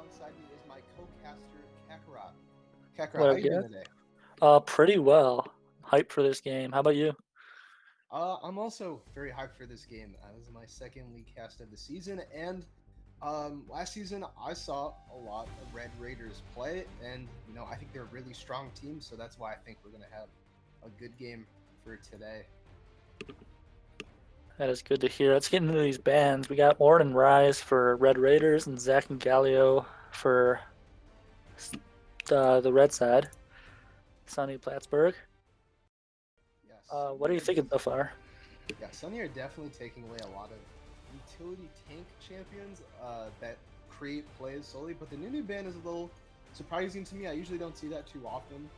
alongside me is my co-caster Kakarot. Kakarot, What how up, you doing guys? today? Pretty well. Hyped for this game. How about you? I'm also very hyped for this game. This is my second league cast of the season, and last season I saw a lot of Red Raiders play, and I think they're a really strong team, so that's why I think we're gonna have a good game for today. That is good to hear. Let's get into these bands. We got Orden Rise for Red Raiders and Zach and Gallio for the red side. Sonny Plattsburgh. Yeah, What are Sunny you are thinking so far? Yeah, Sunny are definitely taking away a lot of utility tank champions that create plays solely, but the Nunu ban is a little surprising to me. I usually don't see that too often.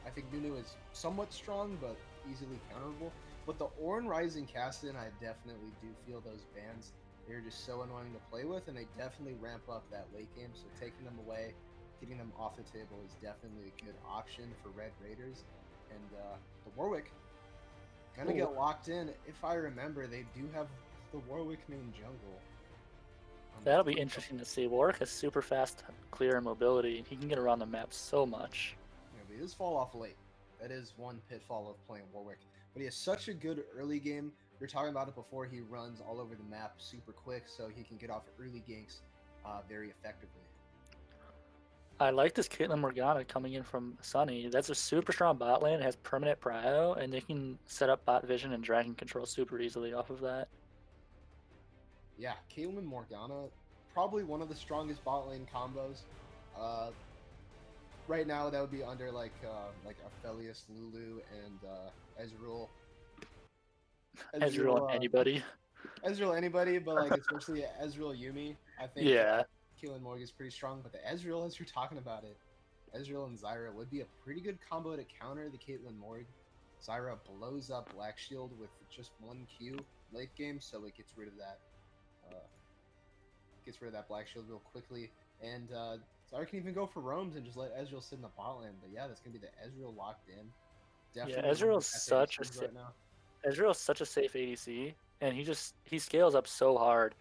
I think Nunu is somewhat strong, but easily counterable. But the Ornn Rising Caston, I definitely do feel those bans. They're just so annoying to play with, and they definitely ramp up that late game. So taking them away, getting them off the table is definitely a good option for Red Raiders. And the Warwick, gonna Ooh, get locked in. If I remember, they do have the Warwick main jungle on their that'll be team. So interesting to see. Warwick has super fast clear and mobility. He can get around the map so much. but he does fall off late. That is one pitfall of playing Warwick. But he has such a good early game. We were talking about it before. He runs all over the map super quick, so he can get off early ganks very effectively. I like this Caitlyn Morgana coming in from Sunny. That's a super strong bot lane. It has permanent prio, and they can set up bot vision and dragon control super easily off of that. Yeah, Caitlyn Morgana, probably one of the strongest bot lane combos. Uh, right now, that would be under like Aphelios, Lulu, and Ezreal. Ezreal and Ezreal, anybody. Ezreal anybody, but like especially Ezreal Yumi. I think Yeah, Keelan Morg is pretty strong, but the Ezreal, as you're talking about it, Ezreal and Zyra would be a pretty good combo to counter the Caitlyn Morg. Zyra blows up Black Shield with just one Q late game, so it uh, gets rid of that Black Shield real quickly. And Zyra can even go for roams and just let Ezreal sit in the bot lane. But yeah, that's gonna be the Ezreal locked in. yeah. Definitely one of the best ADCs right now. Ezreal's such a safe ADC, and he scales up so hard.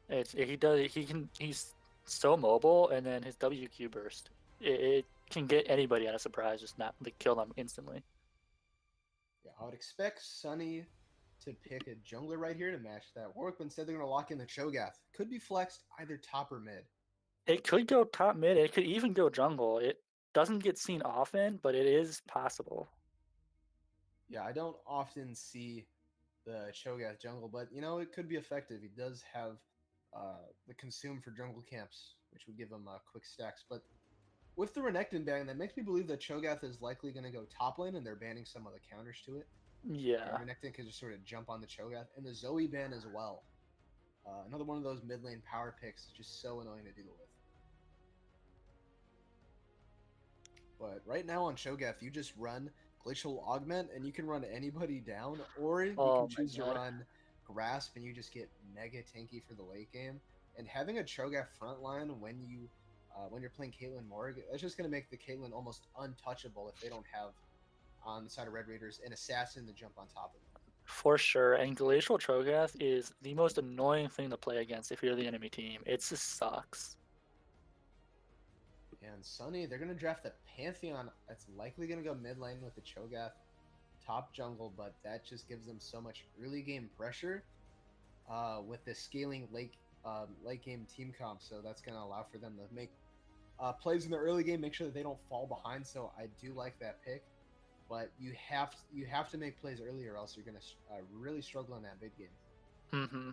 He's so mobile, and then his WQ burst it can get anybody at a surprise, just not like kill them instantly. Yeah, I would expect Sunny to pick a jungler right here to match that Warwick, but instead they're going to lock in the Cho'Gath. Could be flexed either top or mid. It could go top mid. It could even go jungle. It doesn't get seen often, but it is possible. Yeah, I don't often see the Cho'Gath jungle, but it could be effective. He does have the consume for jungle camps, which would give him quick stacks. But with the Renekton ban, that makes me believe that Cho'Gath is likely going to go top lane, and they're banning some of the counters to it. And Yeah. Renekton can just sort of jump on the Cho'Gath, and the Zoe ban as well. Another one of those mid lane power picks is just so annoying to deal with. But right now on Cho'Gath, you just run Glacial Augment, and you can run anybody down, or you can Oh my choose to god. run Grasp, and you just get mega tanky for the late game. And having a Cho'Gath frontline when you're playing Caitlyn Morg, that's just going to make the Caitlyn almost untouchable if they don't have on the side of Red Raiders an assassin to jump on top of them. For sure. And Glacial Trogath is the most annoying thing to play against if you're the enemy team. It just sucks. And Sunny, they're going to draft the Pantheon. That's likely going to go mid lane with the Cho'Gath top jungle, but that just gives them so much early game pressure with the scaling late game team comp. So that's going to allow for them to make plays in the early game, make sure that they don't fall behind. So I do like that pick, but you have to make plays early, or else you're going to really struggle in that mid game. Mm-hmm.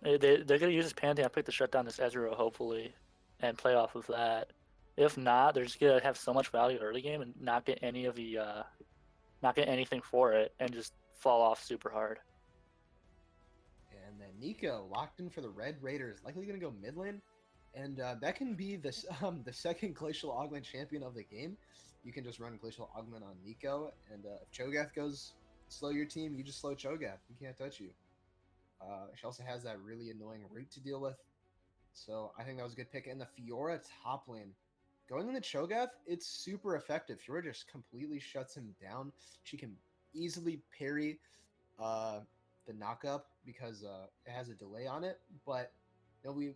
They're gonna use this Pantheon, pick the shutdown this Ezreal hopefully, and play off of that. If not, they're just gonna have so much value early game and not get any of the not get anything for it and just fall off super hard. And then Nico locked in for the Red Raiders, likely going to go mid lane. And that can be the second Glacial Augment champion of the game. You can just run Glacial Augment on Nico, and if Cho'Gath goes slow your team, you just slow Cho'Gath. He can't touch you. She also has that really annoying root to deal with. So I think that was a good pick. And the Fiora top lane. Going in the Cho'Gath, it's super effective. Fiora just completely shuts him down. She can easily parry uh, the knockup because it has a delay on it. But we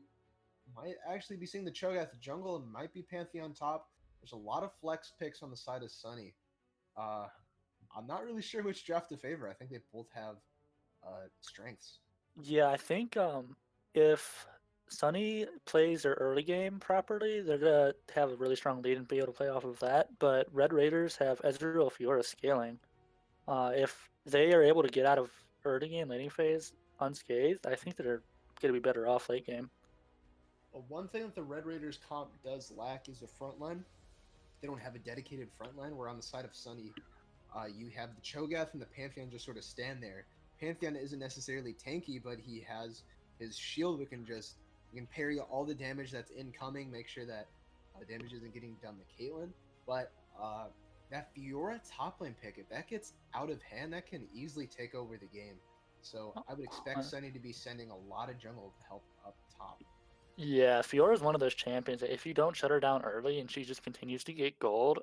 might actually be seeing the Cho'Gath jungle and might be Pantheon top. There's a lot of flex picks on the side of Sunny. Uh, I'm not really sure which draft to favor. I think they both have strengths. Yeah, I think if Sunny plays their early game properly, they're gonna have a really strong lead and be able to play off of that. But Red Raiders have Ezreal Fiora scaling. If they are able to get out of early game laning phase unscathed, I think they're gonna be better off late game. One thing that the Red Raiders comp does lack is a front line. They don't have a dedicated front line. Where on the side of Sunny, you have the Cho'Gath and the Pantheon just sort of stand there. Pantheon isn't necessarily tanky, but he has his shield that can just you can parry all the damage that's incoming, make sure that damage isn't getting done to Caitlyn. But that Fiora top lane pick, if that gets out of hand, that can easily take over the game. So I would expect Sunny to be sending a lot of jungle to help up top. Yeah, Fiora is one of those champions that if you don't shut her down early and she just continues to get gold,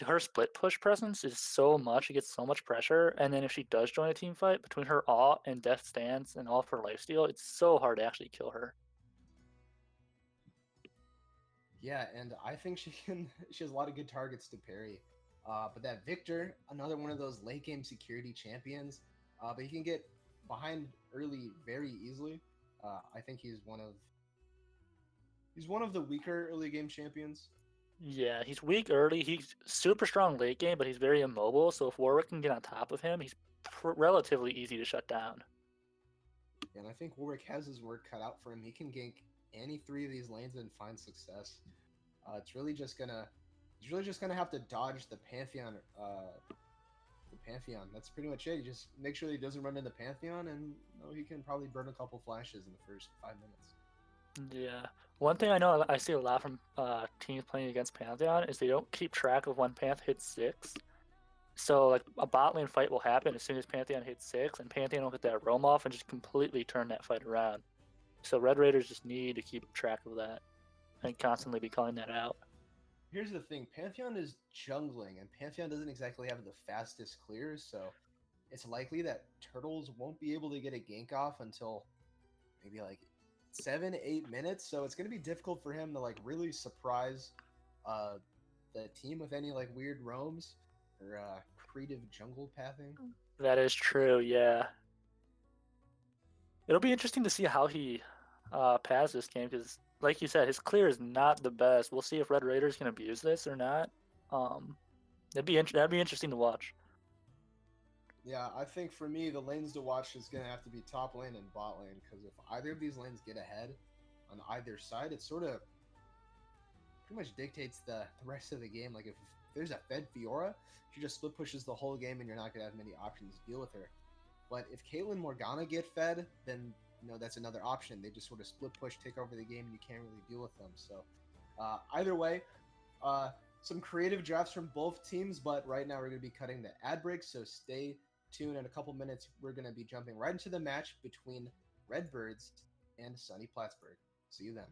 her split push presence is so much, she gets so much pressure, and then if she does join a team fight, between her ult and death stance and all of her lifesteal, it's so hard to actually kill her. Yeah, and I think she can. She has a lot of good targets to parry. But that Victor, another one of those late game security champions, but he can get behind early very easily. I think he's one of the weaker early game champions. Yeah, he's weak early. He's super strong late game, but he's very immobile. So if Warwick can get on top of him, he's relatively easy to shut down. And I think Warwick has his work cut out for him. He can gank any three of these lanes and find success. He's really just gonna have to dodge the Pantheon. That's pretty much it. You just make sure that he doesn't run into Pantheon, and he can probably burn a couple flashes in the first 5 minutes. Yeah. One thing I know I see a lot from teams playing against Pantheon is they don't keep track of when Panth hits 6. So like a bot lane fight will happen as soon as Pantheon hits 6, and Pantheon will get that roam off and just completely turn that fight around. So Red Raiders just need to keep track of that and constantly be calling that out. Here's the thing, Pantheon is jungling, and Pantheon doesn't exactly have the fastest clears, so it's likely that Turtles won't be able to get a gank off until maybe like 7-8 minutes. So it's gonna be difficult for him to like really surprise the team with any like weird roams or creative jungle pathing. That is true, yeah. It'll be interesting to see how he paths this game because, like you said, his clear is not the best. We'll see if Red Raiders can abuse this or not. That'd be interesting to watch. Yeah, I think for me, the lanes to watch is going to have to be top lane and bot lane, because if either of these lanes get ahead on either side, it sort of pretty much dictates the rest of the game. Like, if there's a fed Fiora, she just split pushes the whole game, and you're not going to have many options to deal with her. But if Caitlyn Morgana get fed, then, that's another option. They just sort of split push, take over the game, and you can't really deal with them. So, either way, some creative drafts from both teams, but right now we're going to be cutting the ad break, so stay tuned. In a couple minutes, we're going to be jumping right into the match between Redbirds and Sunny Plattsburgh. See you then.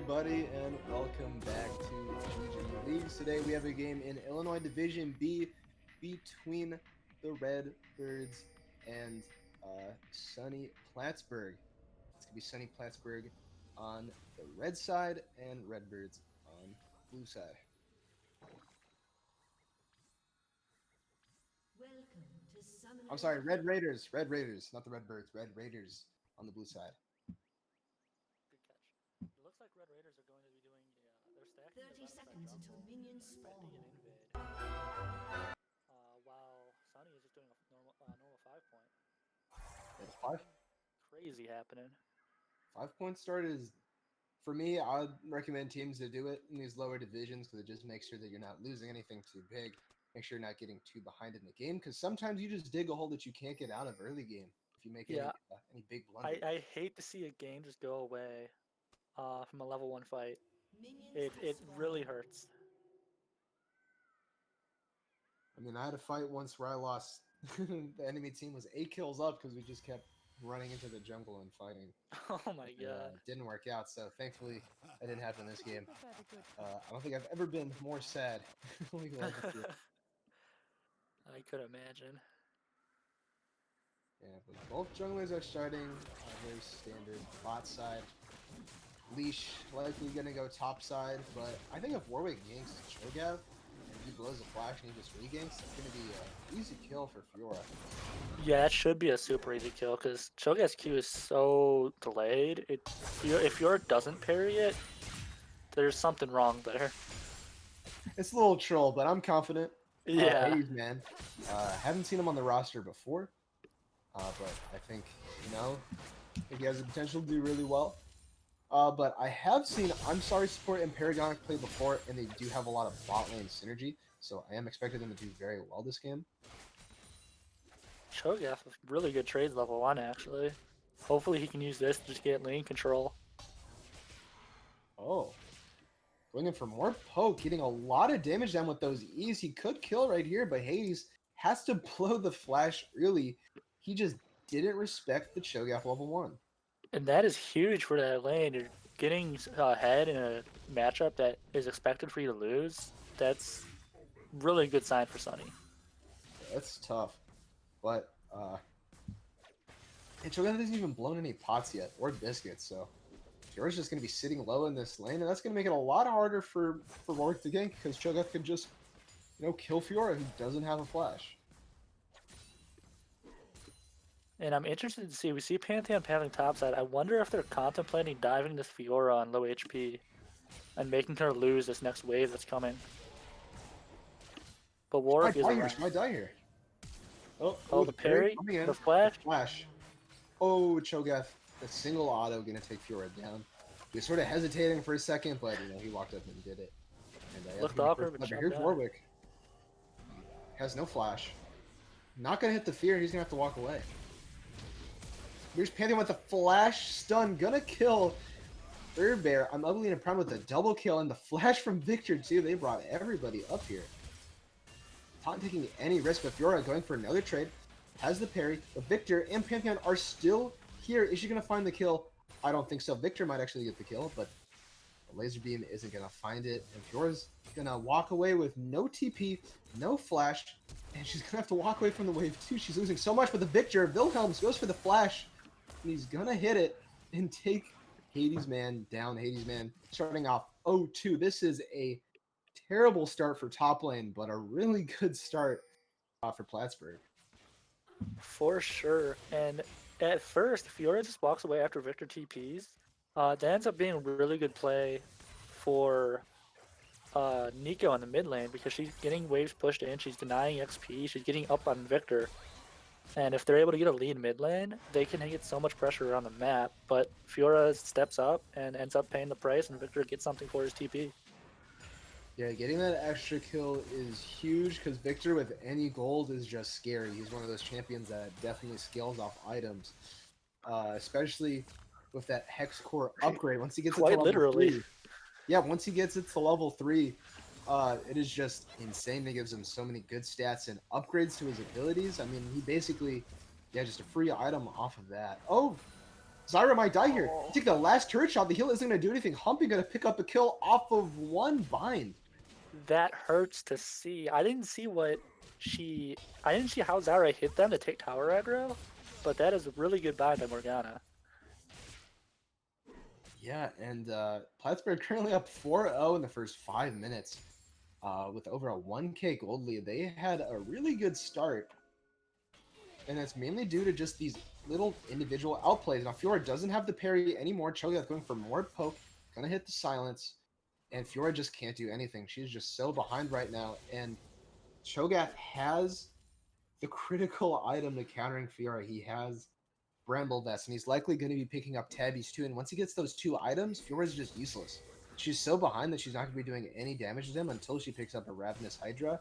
everybody, and welcome back to GG Leagues. Today we have a game in Illinois Division B between the Redbirds and Sunny Plattsburgh. It's going to be Sunny Plattsburgh on the red side and Redbirds on blue side. I'm sorry, Red Raiders, not the Redbirds, Red Raiders on the blue side. Good catch. It looks like Red Raiders are going to be doing they're stacking 30 seconds until minions spawn. an invade. While Sunny is just doing a normal 5-point. It's 5 Crazy happening. 5-point start is, for me, I'd recommend teams to do it in these lower divisions because it just makes sure that you're not losing anything too big. Make sure you're not getting too behind in the game because sometimes you just dig a hole that you can't get out of early game if you make any big blunders. I hate to see a game just go away from a level 1 fight. It really hurts. I mean, I had a fight once where I lost. The enemy team was 8 kills up because we just kept running into the jungle and fighting. Oh my god. It didn't work out, so thankfully that didn't happen this game. I don't think I've ever been more sad. I could imagine. Yeah, but both junglers are starting very standard bot side. Leash likely gonna go top side, but I think if Warwick ganks Cho'Gath and he blows a flash and he just reganks, it's gonna be an easy kill for Fiora. Yeah, it should be a super easy kill because Cho'Gath's Q is so delayed. If Fiora doesn't parry it, there's something wrong there. It's a little troll, but I'm confident. Yeah. Hades, man. Haven't seen him on the roster before, but I think, he has the potential to do really well. But I have seen I'm Sorry support and Paragonic play before, and they do have a lot of bot lane synergy, so I am expecting them to do very well this game. Cho'Gath with really good trades level 1, actually. Hopefully he can use this to just get lane control. Oh. Going in for more poke, getting a lot of damage down with those E's. He could kill right here, but Hades has to blow the flash early. He just didn't respect the Cho'Gath level 1. And that is huge for that lane. You're getting ahead in a matchup that is expected for you to lose. That's really good sign for Sunny. That's tough. But, and Cho'Gath hasn't even blown any pots yet, or biscuits, so Fiora's just going to be sitting low in this lane, and that's going to make it a lot harder for Warwick to gank, because Cho'Gath could just, kill Fiora, who doesn't have a flash. And I'm interested to see, we see Pantheon having topside. I wonder if they're contemplating diving this Fiora on low HP and making her lose this next wave that's coming. But Warwick is around. She might die here. Oh, the parry, the flash. Oh, Cho'Gath, the single auto gonna take Fiora down. He was sort of hesitating for a second, but he walked up and did it. And looked awkward, but here's Warwick. Has no flash. Not gonna hit the fear. He's gonna have to walk away. Here's Pantheon with a flash stun, gonna kill Third Bear. I'm ugly and proud with a double kill, and the flash from Victor too. They brought everybody up here. Not taking any risk, but Fiora going for another trade. Has the parry, but Victor and Pantheon are still here. Is she gonna find the kill? I don't think so. Victor might actually get the kill, but the laser beam isn't gonna find it, and Fiora's gonna walk away with no TP, no flash, and she's gonna have to walk away from the wave too. She's losing so much, but the Victor, Wilhelms goes for the flash, and he's gonna hit it and take Hades Man down. Hades Man starting off 0-2. This is a terrible start for top lane, but a really good start for Plattsburgh. For sure. And at first, Fiora just walks away after Victor TPs. That ends up being a really good play for Neeko in the mid lane because she's getting waves pushed in, she's denying XP, she's getting up on Victor. And if they're able to get a lead mid lane, they can get so much pressure around the map. But Fiora steps up and ends up paying the price, and Victor gets something for his TP. Yeah, getting that extra kill is huge because Victor with any gold is just scary. He's one of those champions that definitely scales off items, especially with that Hex Core upgrade. Once he gets it to level 3, yeah, once he gets it to level 3, it is just insane. It gives him so many good stats and upgrades to his abilities. I mean, he basically, just a free item off of that. Oh, Zyra might die here. Take the last turret shot. The heal isn't going to do anything. Humpy going to pick up a kill off of one bind. That hurts to see. I didn't see how Zyra hit them to take tower aggro, but that is a really good buy by Morgana. Yeah, and Plattsburgh currently up 4-0 in the first 5 minutes with over a 1k gold lead. They had a really good start, and it's mainly due to just these little individual outplays. Now, Fiora doesn't have the parry anymore. Cho'Gath going for more poke, gonna hit the silence, and Fiora just can't do anything. She's just so behind right now, and Cho'Gath has the critical item to countering Fiora. He has Bramble Vest, and he's likely going to be picking up Tabbies too. And once he gets those 2 items, Fiora's just useless. She's so behind that she's not going to be doing any damage to them until she picks up a Ravenous Hydra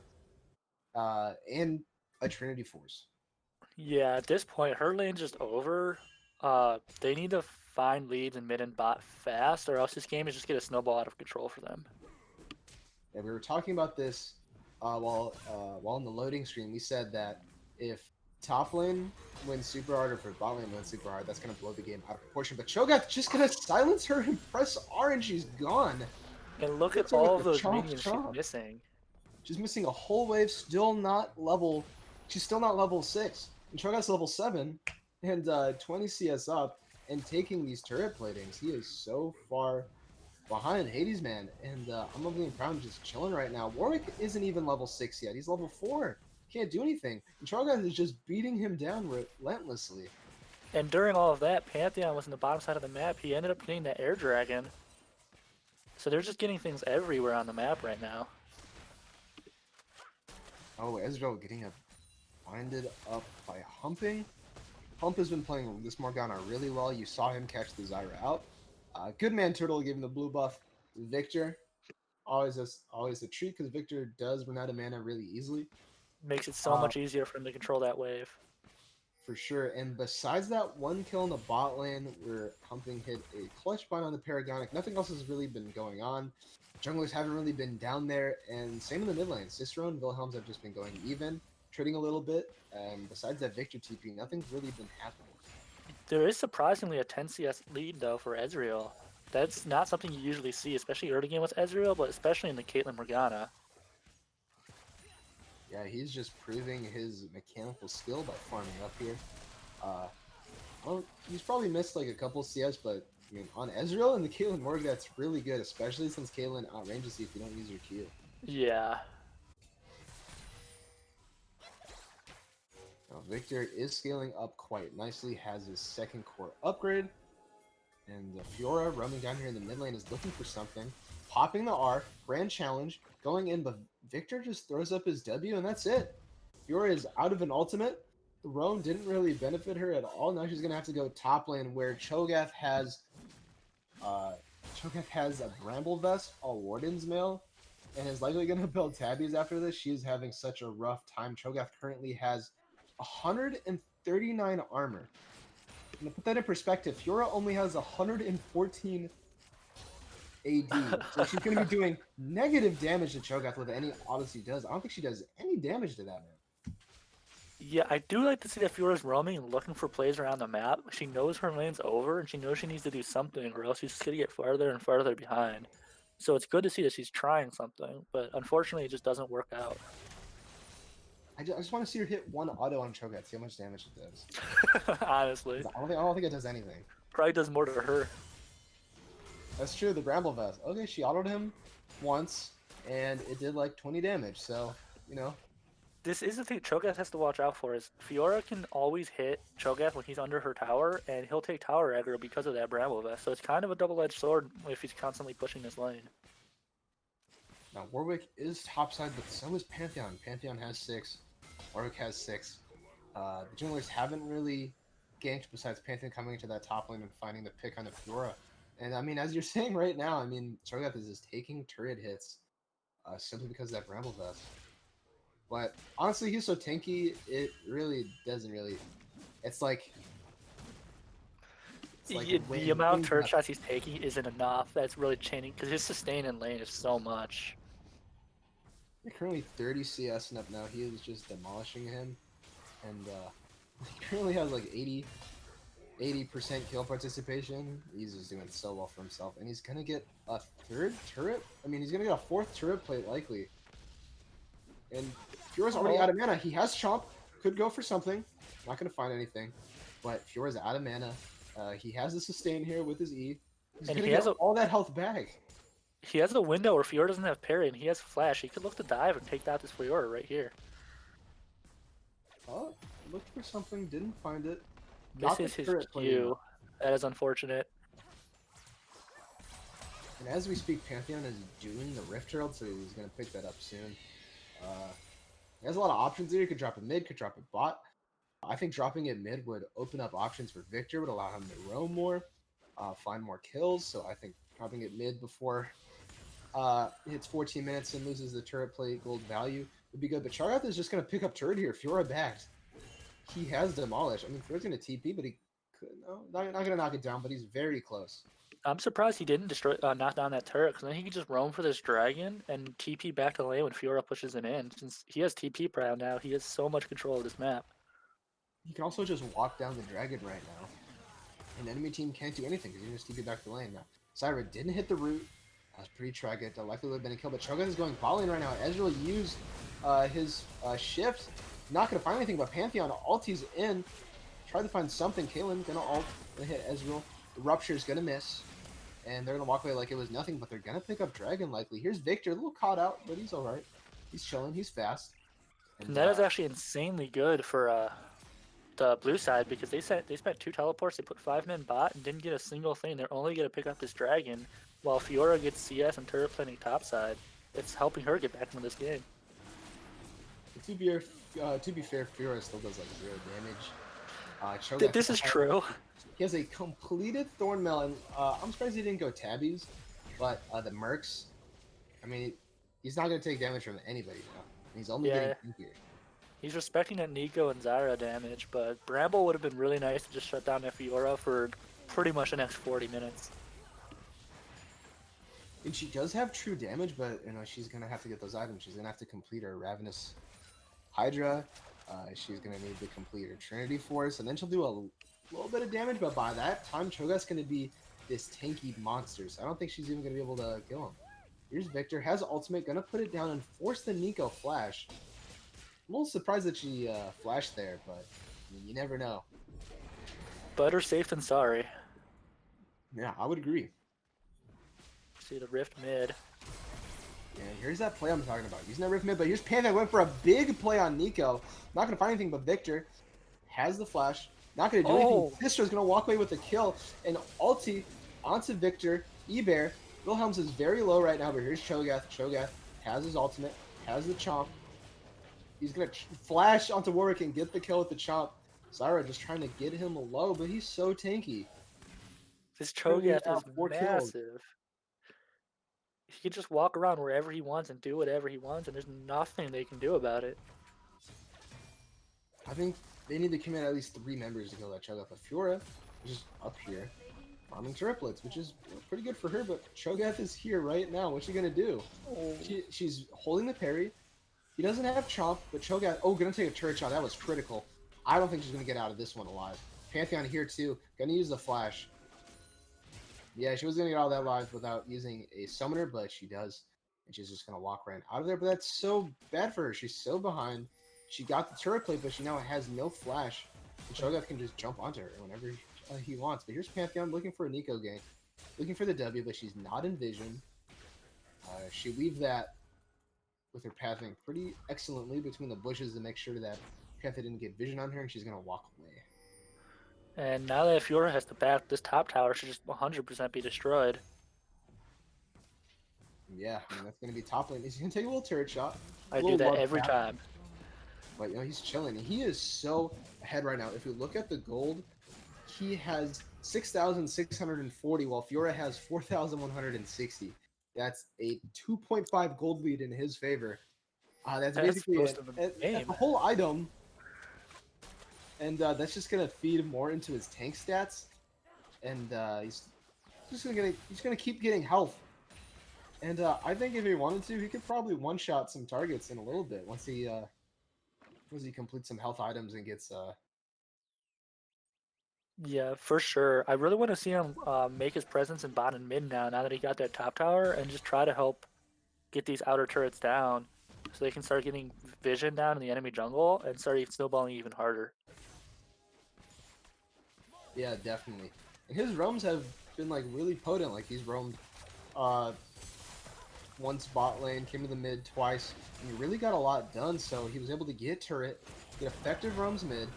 and a Trinity Force. Yeah, at this point, her lane's just over. They need to find leads in mid and bot fast, or else this game is just going to snowball out of control for them. Yeah, we were talking about this while in the loading screen. We said that if top lane wins super hard or if bot lane wins super hard, that's going to blow the game out of proportion. But Cho'Gath just going to silence her and press R, and she's gone. And look at Hits her with all the of those chomp minions chomp. she's missing. She's missing a whole wave, still not level. She's still not level 6. And Cho'Gath's level 7 and 20 CS up and taking these turret platings. He is so far behind Hades Man, and I'm Unbelieving Proud just chilling right now. Warwick isn't even level 6 yet. He's level 4. Can't do anything. And Cho'Gath is just beating him down relentlessly. And during all of that, Pantheon was in the bottom side of the map. He ended up getting that air dragon. So they're just getting things everywhere on the map right now. Oh, Ezreal getting binded up by Humping. Hump has been playing this Morgana really well. You saw him catch the Zyra out. Good Man Turtle giving the blue buff to Victor. Always a treat because Victor does run out of mana really easily. Makes it so much easier for him to control that wave. For sure. And besides that one kill in the bot lane where Humping hit a clutch bind on the Paragonic, nothing else has really been going on. Junglers haven't really been down there, and same in the mid lane. Cicero and Wilhelms have just been going even, trading a little bit, and besides that Victor TP, nothing's really been happening. There is surprisingly a 10 CS lead, though, for Ezreal. That's not something you usually see, especially early game with Ezreal, but especially in the Caitlyn Morgana. Yeah, he's just proving his mechanical skill by farming up here. Well, he's probably missed like a couple CS, but I mean, on Ezreal and the Caitlyn Morg, that's really good, especially since Caitlyn outranges you if you don't use your Q. Yeah. Now, Victor is scaling up quite nicely, has his second core upgrade, and Fiora roaming down here in the mid lane is looking for something. Popping the R, grand challenge, going in, but Victor just throws up his W, and that's it. Fiora is out of an ultimate. The roam didn't really benefit her at all. Now she's going to have to go top lane, where Cho'Gath has a Bramble Vest, a Warden's Mail, and is likely going to build Tabbies after this. She is having such a rough time. Cho'Gath currently has 139 armor. And to put that in perspective, Fiora only has 114 AD. So she's going to be doing negative damage to Cho'Gath with any Odyssey does. I don't think she does any damage to that man. Yeah, I do like to see that Fiora's roaming and looking for plays around the map. She knows her lane's over, and she knows she needs to do something, or else she's going to get farther and farther behind. So it's good to see that she's trying something, but unfortunately it just doesn't work out. I just want to see her hit one auto on Cho'Gath, see how much damage it does. Honestly. I don't think it does anything. Probably does more to her. That's true, the Bramble Vest. Okay, she autoed him once, and it did like 20 damage, so, you know. This is the thing Cho'Gath has to watch out for, is Fiora can always hit Cho'Gath when he's under her tower, and he'll take tower aggro because of that Bramble Vest, so it's kind of a double-edged sword if he's constantly pushing this lane. Now, Warwick is topside, but so is Pantheon. Pantheon has 6. Warwick has 6. The junglers haven't really ganked besides Pantheon coming into that top lane and finding the pick on the Fiora. And, I mean, as you're saying right now, I mean, Cho'Gath is just taking turret hits simply because of that Bramble Vest. But, honestly, he's so tanky, it really doesn't really... It's like the amount of turret shots he's taking isn't enough. That's really chaining, because his sustain in lane is so much. They're currently 30 CS and up now. He is just demolishing him. And he currently has like 80 80% kill participation. He's just doing so well for himself. And he's going to get a third turret? I mean, he's going to get a fourth turret plate likely. And Fiora's already out of mana. He has Chomp. Could go for something. Not going to find anything. But Fiora's out of mana. He has the sustain here with his E. He's going to get all that health back. He has a window where Fiora doesn't have parry, and he has flash. He could look to dive and take out this Fiora right here. Oh, looked for something, didn't find it. Misses his Q. That is unfortunate. And as we speak, Pantheon is doing the Rift Herald, so he's going to pick that up soon. He has a lot of options here. He could drop a mid, could drop a bot. I think dropping it mid would open up options for Victor, would allow him to roam more, find more kills. So I think dropping it mid before hits 14 minutes and loses the turret plate gold value would be good. But Cho'Gath is just going to pick up turret here. Fiora backed. He has demolished. I mean, Fiora's going to TP, but he could, no, not going to knock it down, but he's very close. I'm surprised he didn't knock down that turret, because then he could just roam for this dragon and TP back to lane when Fiora pushes it in. Since he has TP proud now, he has so much control of this map. He can also just walk down the dragon right now. And the enemy team can't do anything because he can just TP back to lane now. Zyra didn't hit the root. That was pretty tragic. That likely would have been a kill, but Cho'Gath is going bot lane right now. Ezreal used his shift. Not going to find anything, but Pantheon ulti's in. Try to find something. Kaelin going to ult. Going to hit Ezreal. The Rupture is going to miss. And they're going to walk away like it was nothing, but they're going to pick up Dragon likely. Here's Victor. A little caught out, but he's alright. He's chilling. He's fast. And that is actually insanely good for the blue side, because they spent 2 teleports. They put 5 men bot and didn't get a single thing. They're only going to pick up this dragon, while Fiora gets CS and turret planning top side. It's helping her get back into this game. To be fair, Fiora still does like 0 damage. This is true. He has a completed Thornmail, and I'm surprised he didn't go Tabbies, but the Mercs, I mean, he's not going to take damage from anybody now. He's only getting here. He's respecting that Nico and Zyra damage, but Bramble would have been really nice to just shut down that Fiora for pretty much the next 40 minutes. And she does have true damage, but you know she's gonna have to get those items. She's gonna have to complete her Ravenous Hydra. She's gonna need to complete her Trinity Force, and then she'll do a little bit of damage. But by that time, Cho'Gath's gonna be this tanky monster. So I don't think she's even gonna be able to kill him. Here's Victor, has ultimate, gonna put it down and force the Nico flash. I'm a little surprised that she flashed there, but I mean, you never know. Better safe than sorry. Yeah, I would agree. See the Rift mid. Yeah, here's that play I'm talking about. Using that Rift mid, but here's Panda went for a big play on Nico. Not going to find anything, but Victor has the flash. Not going to do anything. Sistra's going to walk away with the kill. And ulti onto Victor. E-Bear. Wilhelm's is very low right now, but here's Cho'Gath. Cho'Gath has his ultimate, has the chomp. He's going to flash onto Warwick and get the kill with the chomp. Zyra just trying to get him low, but he's so tanky. This Cho'Gath is massive. He can just walk around wherever he wants and do whatever he wants, and there's nothing they can do about it. I think they need to commit at least 3 members to kill that Cho'Gath. But Fiora is just up here, farming triplets, which is pretty good for her, but Cho'Gath is here right now. What's she gonna do? She's holding the parry. He doesn't have Chomp, but Cho'Gath, gonna take a turret shot. That was critical. I don't think she's gonna get out of this one alive. Pantheon here too, gonna use the flash. Yeah, she was going to get all that live without using a summoner, but she does. And she's just going to walk right out of there. But that's so bad for her. She's so behind. She got the turret plate, but she now has no flash. And Cho'Gath can just jump onto her whenever he wants. But here's Pantheon looking for a Nico gank. Looking for the W, but she's not in vision. She weaved that with her pathing pretty excellently between the bushes to make sure that Pantheon didn't get vision on her, and she's going to walk away. And now that Fiora has to back, this top tower should just 100% be destroyed. Yeah, I mean, that's going to be top lane. He's going to take a little turret shot. I do that every time. But, you know, he's chilling. He is so ahead right now. If you look at the gold, he has 6,640, while Fiora has 4,160. That's a 2.5 gold lead in his favor. That's basically a whole item. And that's just gonna feed more into his tank stats, and he's gonna keep getting health. And I think if he wanted to, he could probably one-shot some targets in a little bit once he completes some health items and gets Yeah, for sure. I really want to see him make his presence in bot and mid now that he got that top tower, and just try to help get these outer turrets down so they can start getting vision down in the enemy jungle and start snowballing even harder. Yeah, definitely. And his roams have been like really potent. Like he's roamed uh once bot lane, came to the mid twice, and he really got a lot done. So he was able to get turret, get effective roams mid,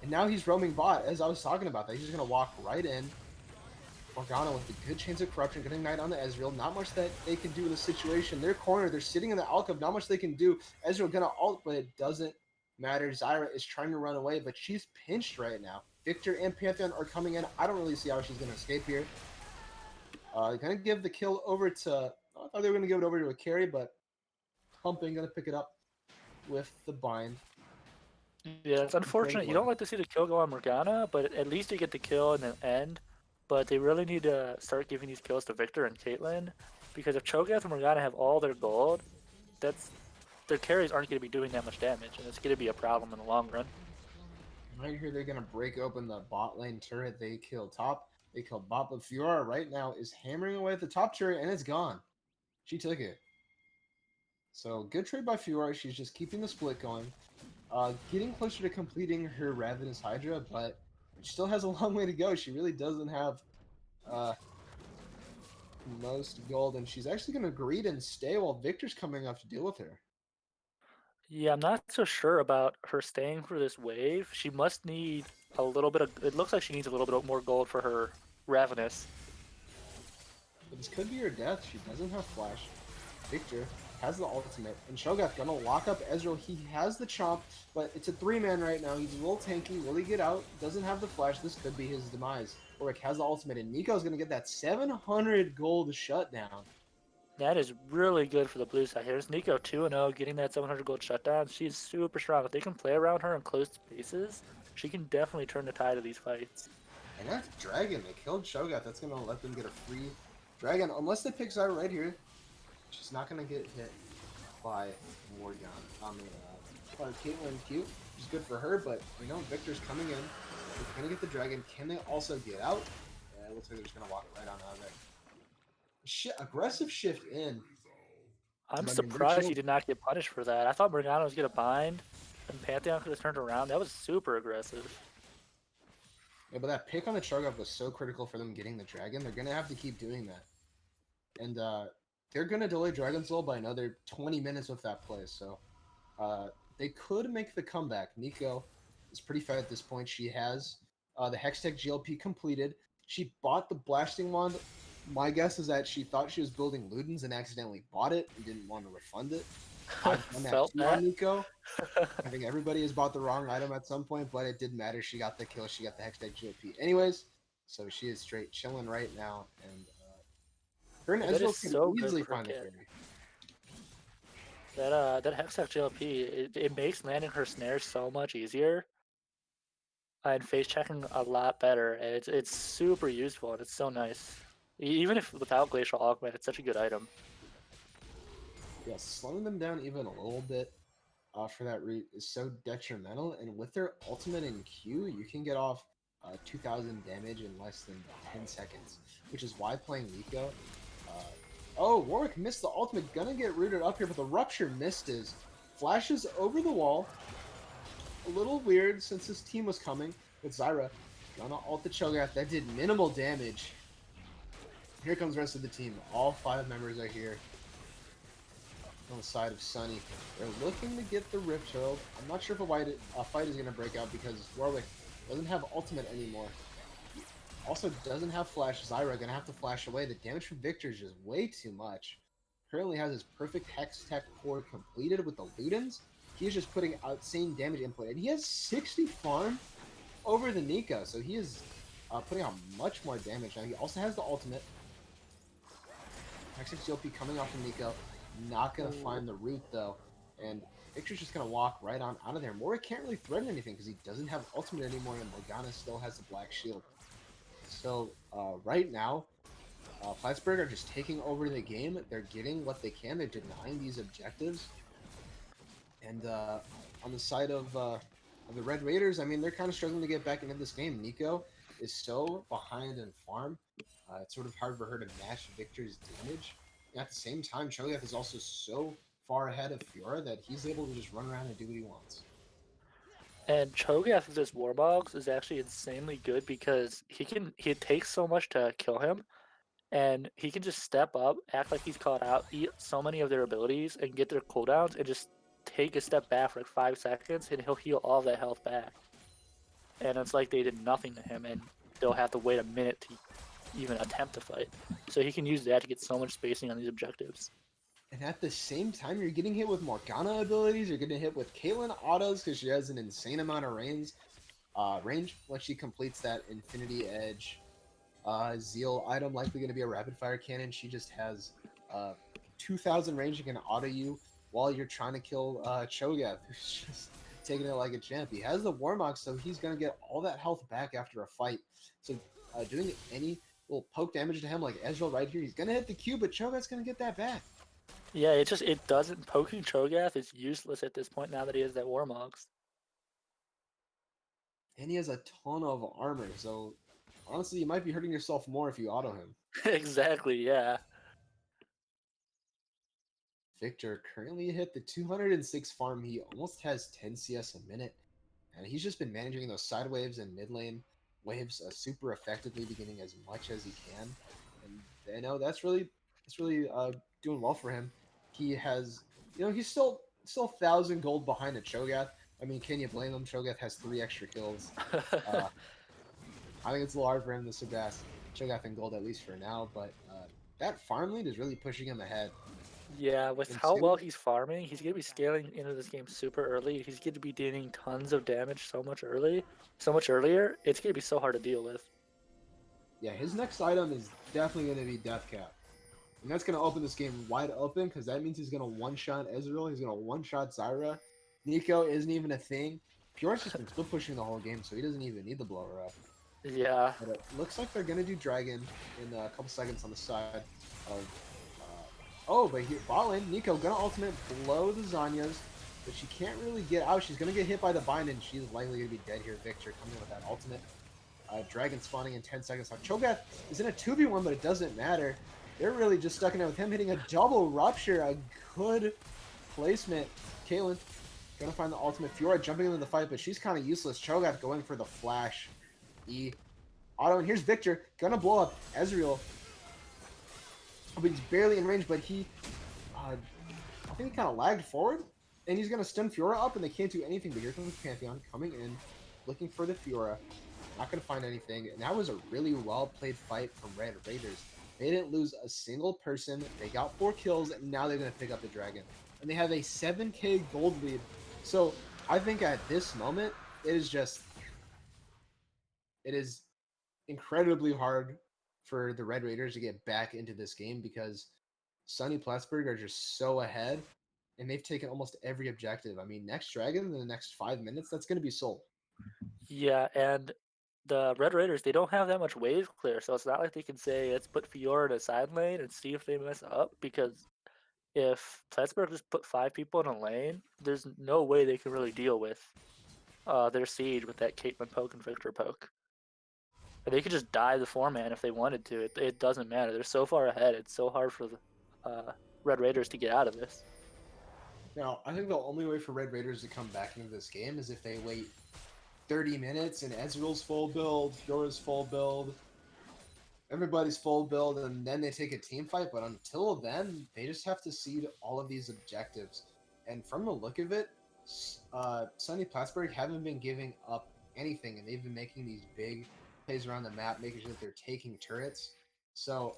and now he's roaming bot. As I was talking about that, he's just gonna walk right in. Morgana with a good chance of corruption, getting Knight on the Ezreal. Not much that they can do in this situation. They're cornered. They're sitting in the alcove. Not much they can do. Ezreal gonna ult, but it doesn't matter. Zyra is trying to run away, but she's pinched right now. Victor and Pantheon are coming in. I don't really see how she's gonna escape here. Gonna give the kill over to. I thought they were gonna give it over to a carry, but Pumping gonna pick it up with the bind. Yeah, it's unfortunate. You don't like to see the kill go on Morgana, but at least you get the kill in the end. But they really need to start giving these kills to Victor and Caitlyn, because if Cho'Gath and Morgana have all their gold, that's their carries aren't going to be doing that much damage, and it's going to be a problem in the long run. Right here, they're gonna break open the bot lane turret. They kill top. They kill bot, but Fiora right now is hammering away at the top turret, and it's gone. She took it. So good trade by Fiora. She's just keeping the split going. Getting closer to completing her Ravenous Hydra, but she still has a long way to go. She really doesn't have uh, most gold, and she's actually going to greed and stay while Victor's coming up to deal with her. Yeah, I'm not so sure about her staying for this wave. She must need a little bit of. It looks like she needs a little bit more gold for her Ravenous. But this could be her death. She doesn't have flash. Victor has the ultimate, and Cho'Gath gonna lock up Ezreal. He has the chomp, but it's a 3-man right now. He's a little tanky. Will he get out? Doesn't have the flash. This could be his demise. Oric has the ultimate, and Nico's gonna get that 700 gold shutdown. That is really good for the blue side. Here's Nico 2-0, getting that 700 gold shutdown. She's super strong. If they can play around her in close spaces, she can definitely turn the tide of these fights. And that's Dragon. They killed Cho'Gath. That's gonna let them get a free Dragon, unless they pick Zyra right here. She's not gonna get hit by Morgan. By Caitlyn Q, which is good for her, but you know, Victor's coming in. They're gonna get the dragon. Can they also get out? Yeah, it looks like they're just gonna walk right on out of there. Aggressive shift in. I'm But, I mean, they're surprised chill- he did not get punished for that. I thought Morgana was going to bind, and Pantheon could have turned around. That was super aggressive. Yeah, but that pick on the Cho'Gath was so critical for them getting the dragon. They're gonna have to keep doing that. And they're gonna delay Dragon Soul by another 20 minutes with that play. So they could make the comeback. Nico is pretty fed at this point. She has the Hextech GLP completed. She bought the Blasting Wand. My guess is that she thought she was building Ludens and accidentally bought it and didn't want to refund it. I've done that Felt too that. on Nico. I think everybody has bought the wrong item at some point, but it didn't matter. She got the kill. She got the Hextech GLP. Anyways, so she is straight chilling right now, and her and That is Ezreal can so good easily for a find the kid. carry. That Hextech GLP, it makes landing her snares so much easier, and face checking a lot better. And it's super useful, and it's so nice. Even if without Glacial Augment, it's such a good item. Yeah, slowing them down even a little bit for that route is so detrimental. And with their ultimate in Q, you can get off 2,000 damage in less than 10 seconds, which is why playing Nico. Oh, Warwick missed the ultimate. Gonna get rooted up here, but the Rupture missed his. Flashes over the wall. A little weird since his team was coming with Zyra. Gonna ult the Cho'Gath. That did minimal damage. Here comes the rest of the team. All 5 members are here on the side of Sunny. They're looking to get the Rift Herald. I'm not sure if a fight is going to break out because Warwick doesn't have ultimate anymore. Also doesn't have flash. Zyra going to have to flash away. The damage from Victor is just way too much. Currently has his perfect Hex Tech core completed with the Ludens. He is just putting insane damage input. And he has 60 farm over the Nico. So he is putting out much more damage. Now he also has the ultimate. Hex Tech GLP coming off from Nico. Not gonna find the root though, and Victor's just gonna walk right on out of there. Mori can't really threaten anything because he doesn't have ultimate anymore, and Morgana still has the black shield. So right now, Plattsburgh are just taking over the game. They're getting what they can. They're denying these objectives, and on the side of the Red Raiders, I mean, they're kind of struggling to get back into this game. Nico is so behind in farm, it's sort of hard for her to match Victor's damage. And at the same time, Cho'Gath is also so far ahead of Fiora that he's able to just run around and do what he wants. And Cho'Gath with his Warmogs is actually insanely good because he takes so much to kill him, and he can just step up, act like he's caught out, eat so many of their abilities, and get their cooldowns, and just take a step back for like 5 seconds, and he'll heal all that health back. And it's like they did nothing to him, and they'll have to wait a minute to even attempt to fight. So he can use that to get so much spacing on these objectives. And at the same time, you're getting hit with Morgana abilities. You're getting hit with Caitlyn autos because she has an insane amount of range when she completes that Infinity Edge Zeal item. Likely going to be a rapid fire cannon. She just has 2,000 range and can auto you while you're trying to kill Cho'Gath, who's just taking it like a champ. He has the Warmog, so he's going to get all that health back after a fight. So doing any little poke damage to him, like Ezreal right here, he's going to hit the Q, but Cho'Gath's going to get that back. Yeah, it doesn't poking Cho'Gath is useless at this point now that he has that Warmogs. And he has a ton of armor, so honestly, you might be hurting yourself more if you auto him. Exactly, yeah. Victor currently hit the 206 farm. He almost has 10 CS a minute, and he's just been managing those side waves and mid lane waves super effectively, beginning as much as he can. And I know that's really doing well for him. He has, he's still 1,000 gold behind a Cho'Gath. I mean, can you blame him? Cho'Gath has 3 extra kills. I think it's a little hard for him to surpass Cho'Gath in gold, at least for now, but that farm lead is really pushing him ahead. Yeah, with And how two- well he's farming, he's going to be scaling into this game super early. He's going to be dealing tons of damage so much earlier. It's going to be so hard to deal with. Yeah, his next item is definitely going to be Death Cap. And that's going to open this game wide open because that means he's going to one-shot Ezreal. He's going to one-shot Zyra. Nico isn't even a thing. Fiora's just been still pushing the whole game, so he doesn't even need the blower up. Yeah. But it looks like they're going to do Dragon in a couple seconds on the side of... but here, bot lane, Nico going to ultimate below the Zanyas, but she can't really get out. She's going to get hit by the bind, and she's likely going to be dead here. Victor coming in with that ultimate. Dragon spawning in 10 seconds. Now, Cho'Gath is in a 2v1, but it doesn't matter. They're really just stuck in it with him hitting a double rupture. A good placement. Caitlyn gonna find the ultimate. Fiora jumping into the fight, but she's kind of useless. Cho'Gath going for the flash. Auto, and here's Victor. Gonna blow up Ezreal. But he's barely in range, but he... I think he kind of lagged forward. And he's gonna stun Fiora up, and they can't do anything. But here comes Pantheon coming in, looking for the Fiora. Not going to find anything. And that was a really well-played fight from Red Raiders. They didn't lose a single person. They got 4 kills, and now they're going to pick up the Dragon. And they have a 7k gold lead. So I think at this moment, it is incredibly hard for the Red Raiders to get back into this game because Sunny Plattsburgh are just so ahead, and they've taken almost every objective. I mean, next Dragon in the next 5 minutes, that's going to be Soul. Yeah, and the Red Raiders, they don't have that much wave clear, so it's not like they can say, let's put Fiora in a side lane and see if they mess up, because if Plattsburgh just put 5 people in a lane, there's no way they can really deal with their siege with that Caitlyn poke and Victor poke. And they could just die the 4-man if they wanted to. It doesn't matter. They're so far ahead. It's so hard for the Red Raiders to get out of this. Now, I think the only way for Red Raiders to come back into this game is if they wait 30 minutes and Ezreal's full build, Fiora's full build, everybody's full build, and then they take a team fight. But until then, they just have to seed all of these objectives. And from the look of it, Sunny Plattsburgh haven't been giving up anything, and they've been making these big plays around the map, making sure that they're taking turrets. So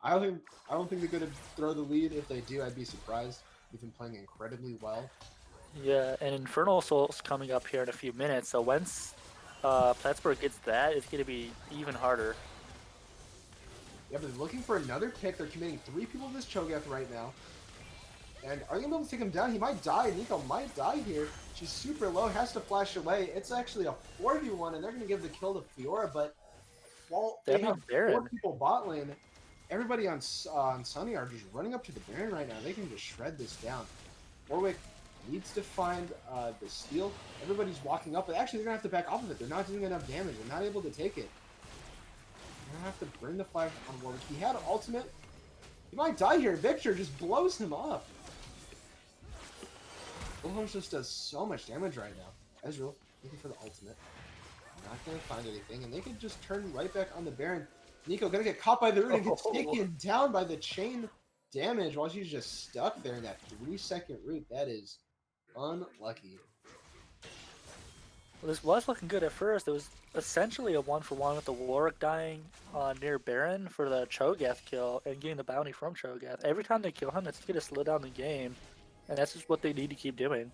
I don't think they're going to throw the lead. If they do, I'd be surprised. They've been playing incredibly well. Yeah, and Infernal Assault's coming up here in a few minutes, so once Plattsburgh gets that, it's going to be even harder. Yeah, but they're looking for another pick. They're committing 3 people to this Cho'Gath right now. And are they going to be able to take him down? He might die. Nico might die here. She's super low, has to flash away. It's actually a 4v1, and they're going to give the kill to Fiora, but while they have 4 people bot lane, everybody on Sunny are just running up to the Baron right now. They can just shred this down. Warwick needs to find the steal. Everybody's walking up, but actually they're going to have to back off of it. They're not doing enough damage. They're not able to take it. gonna have to bring the flag on Warwick. He had an ultimate. He might die here. Victor just blows him up. Wilhelms just does so much damage right now. Ezreal looking for the ultimate. Not gonna find anything, and they can just turn right back on the Baron. Nico gonna get caught by the root and gets taken down by the chain damage while she's just stuck there in that 3-second root. That is unlucky. Well, this was looking good at first. It was essentially a 1-for-1 with the Warwick dying near Baron for the Cho'Gath kill and getting the bounty from Cho'Gath. Every time they kill him, that's going to slow down the game, and that's just what they need to keep doing.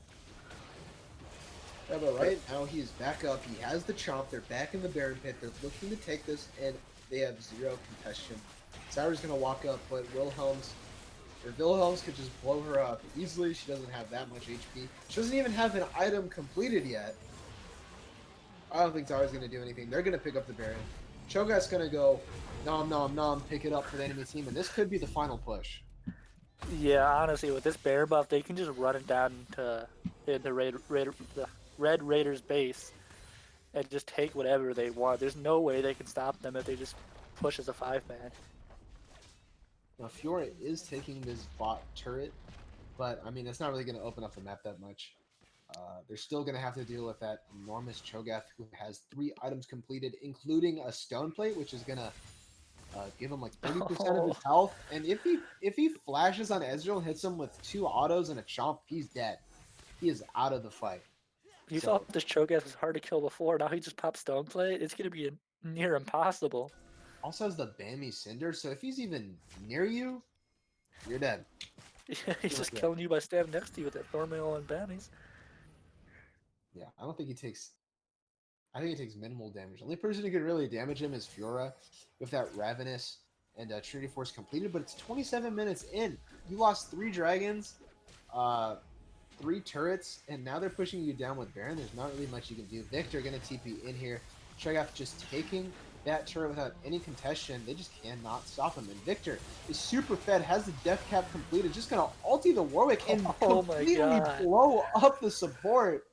Yeah, but right now he's back up. He has the chomp. They're back in the Baron pit. They're looking to take this, and they have 0 contestation. Sour's going to walk up, but Wilhelms could just blow her up easily. She doesn't have that much HP. She doesn't even have an item completed yet. I don't think Sour's going to do anything. They're going to pick up the Baron. Cho'Gath's going to go nom nom nom, pick it up for the enemy team, and this could be the final push. Yeah, honestly, with this Baron buff, they can just run it down to the Red Raiders base and just take whatever they want. There's no way they can stop them if they just push as a 5-man. Now, Fiora is taking this bot turret, but, I mean, it's not really going to open up the map that much. They're still going to have to deal with that enormous Cho'Gath who has 3 items completed, including a stone plate, which is going to give him like 30% of his health. And if he flashes on Ezreal and hits him with 2 autos and a chomp, he's dead. He is out of the fight. You thought this Cho'Gath was hard to kill before, now he just pops stone plate? It's going to be near impossible. Also has the Bammy Cinder, so if he's even near you, you're dead. Yeah, he's just killing you by standing next to you with that Thornmail and Bammies. Yeah, I don't think he takes... I think he takes minimal damage. The only person who could really damage him is Fiora with that Ravenous and Trinity Force completed, but it's 27 minutes in. You lost 3 dragons, 3 turrets, and now they're pushing you down with Baron. There's not really much you can do. Victor gonna TP in here. Cho'Gath just taking that turret without any contestation. They just cannot stop him. And Victor is super fed, has the death cap completed, just gonna ulti the Warwick and completely blow up the support.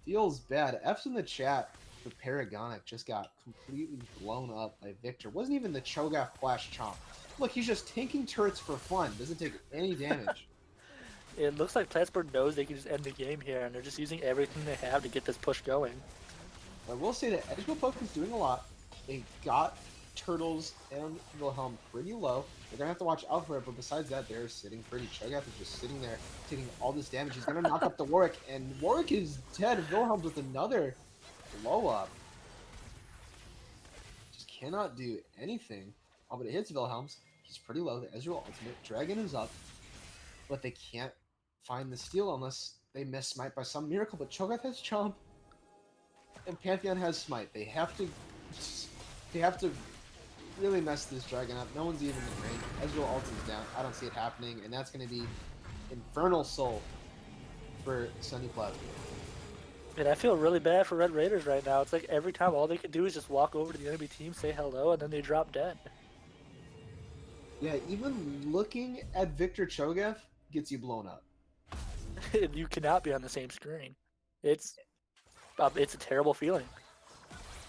Feels bad. F's in the chat for Paragonic just got completely blown up by Victor. Wasn't even the Cho'Gath flash chomp. Look, he's just tanking turrets for fun. Doesn't take any damage. It looks like Plattsburgh knows they can just end the game here, and they're just using everything they have to get this push going. I will say that Edgeguild Poke is doing a lot. They got Turtles and Wilhelm pretty low. They're going to have to watch out for it, but besides that, they're sitting pretty. Cho'Gath is just sitting there, taking all this damage. He's going to knock up the Warwick, and Warwick is dead. Wilhelm with another blow up. Just cannot do anything. Oh, but it hits Wilhelm's. He's pretty low. The Ezreal ultimate. Dragon is up, but they can't find the steal unless they miss Smite by some miracle. But Cho'Gath has Chomp, and Pantheon has Smite. They have to really mess this dragon up. No one's even in range. Ezreal ult is down. I don't see it happening, and that's going to be Infernal Soul for Sunny Plattsburgh. And I feel really bad for Red Raiders right now. It's like every time all they can do is just walk over to the enemy team, say hello, and then they drop dead. Yeah, even looking at Victor Cho'Gath gets you blown up. You cannot be on the same screen. It's a terrible feeling.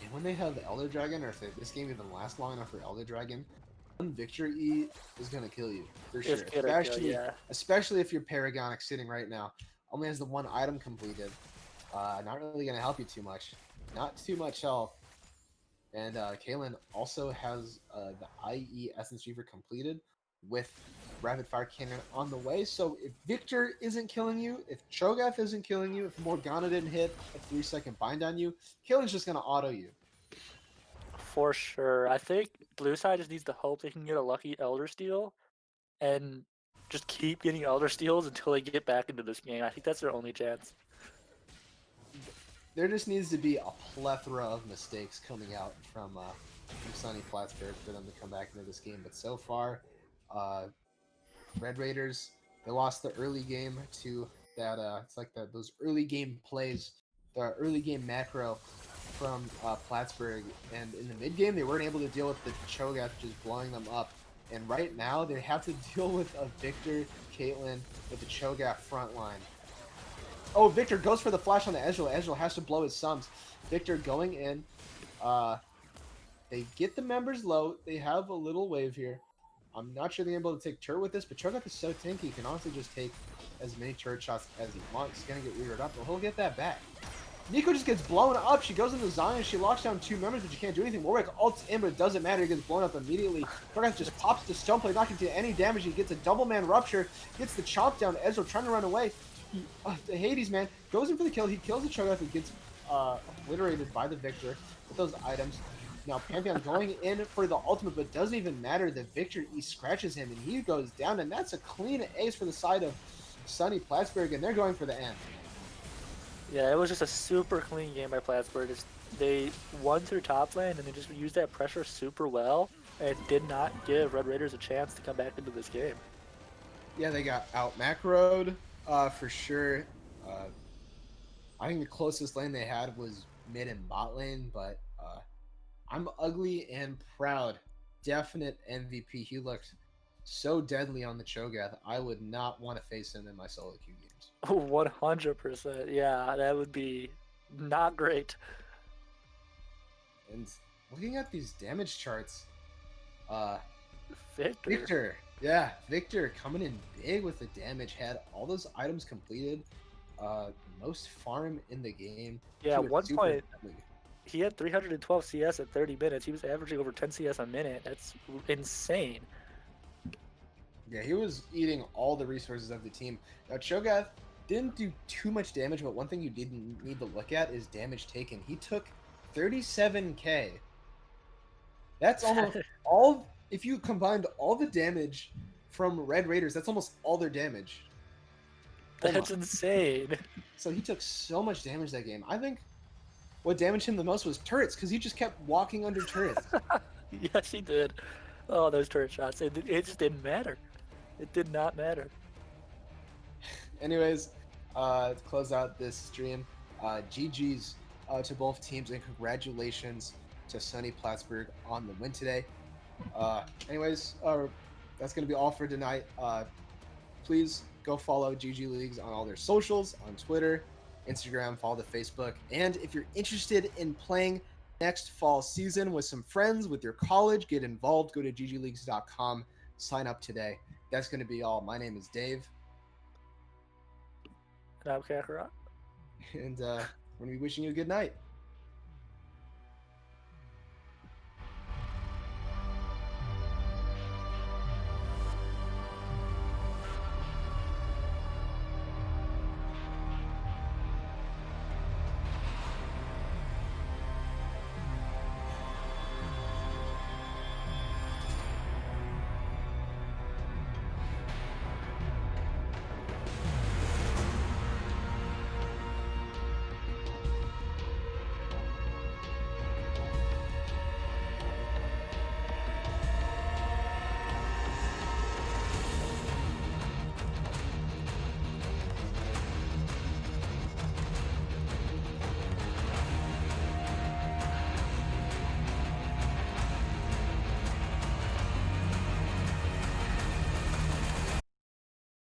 And when they have Elder Dragon, or if this game even lasts long enough for Elder Dragon, one Victor E is going to kill you, for sure. Especially if you're Paragonic sitting right now. Only has the 1 item completed. Not really going to help you too much. Not too much health. And Kaylin also has the IE Essence Reaver completed with Rapid Fire Cannon on the way. So if Victor isn't killing you, if Cho'Gath isn't killing you, if Morgana didn't hit a 3-second bind on you, Kaylin's just going to auto you. For sure. I think Blue Side just needs to hope they can get a lucky Elder Steal and just keep getting Elder Steals until they get back into this game. I think that's their only chance. There just needs to be a plethora of mistakes coming out from Sunny Plattsburgh for them to come back into this game. But so far, Red Raiders, they lost the early game to that. It's like those early game plays, the early game macro from Plattsburgh, and in the mid game they weren't able to deal with the Cho'Gath just blowing them up. And right now they have to deal with a Victor, Caitlyn with the Cho'Gath front line. Oh, Victor goes for the flash on the Ezreal. Ezreal has to blow his sums. Victor going in. They get the members low. They have a little wave here. I'm not sure they're able to take turret with this, but Cho'Gath is so tanky. He can honestly just take as many turret shots as he wants. He's going to get reared up, but he'll get that back. Neeko just gets blown up. She goes into Zion. She locks down 2 members, but she can't do anything. Warwick ults in, but it doesn't matter. He gets blown up immediately. Cho'Gath just pops the stone plate, not going to do any damage. He gets a double man rupture, gets the chop down. Ezreal trying to run away. The Hades man goes in for the kill. He kills the Cho'Gath and gets obliterated by the Victor with those items. Now Pantheon going in for the ultimate, but doesn't even matter. The Victor, he scratches him and he goes down, and that's a clean ace for the side of Sunny Plattsburgh, and they're going for the end. Yeah, it was just a super clean game by Plattsburgh. They won through top lane and they just used that pressure super well and did not give Red Raiders a chance to come back into this game. Yeah, they got out macroed for sure. I think the closest lane they had was mid and bot lane, but I'm ugly and proud. Definite MVP. He looked so deadly on the Cho'Gath. I would not want to face him in my solo queue games. 100%. Yeah, that would be not great. And looking at these damage charts, Victor. Victor. Yeah, Victor coming in big with the damage. Had all those items completed. Most farm in the game. Yeah, He was one super point deadly. he had 312 CS at 30 minutes. He was averaging over 10 CS a minute. That's insane. Yeah, he was eating all the resources of the team. Now, Cho'Gath didn't do too much damage, but one thing you didn't need to look at is damage taken. He took 37k. That's almost all. If you combined all the damage from Red Raiders, that's almost all their damage. That's Almost. insane. So he took so much damage that game. I think what damaged him the most was turrets, because he just kept walking under turrets. Yes, he did. Oh, those turret shots. It just didn't matter. It did not matter. Anyways, to close out this stream, GG's to both teams, and congratulations to Sunny Plattsburgh on the win today. Anyways, that's going to be all for tonight. Please go follow GG Leagues on all their socials, on Twitter, Instagram, follow the Facebook. And if you're interested in playing next fall season with some friends, with your college, get involved, go to ggleagues.com, sign up today. That's going to be all. My name is Dave. And I'm Kakarot. And we're going to be wishing you a good night.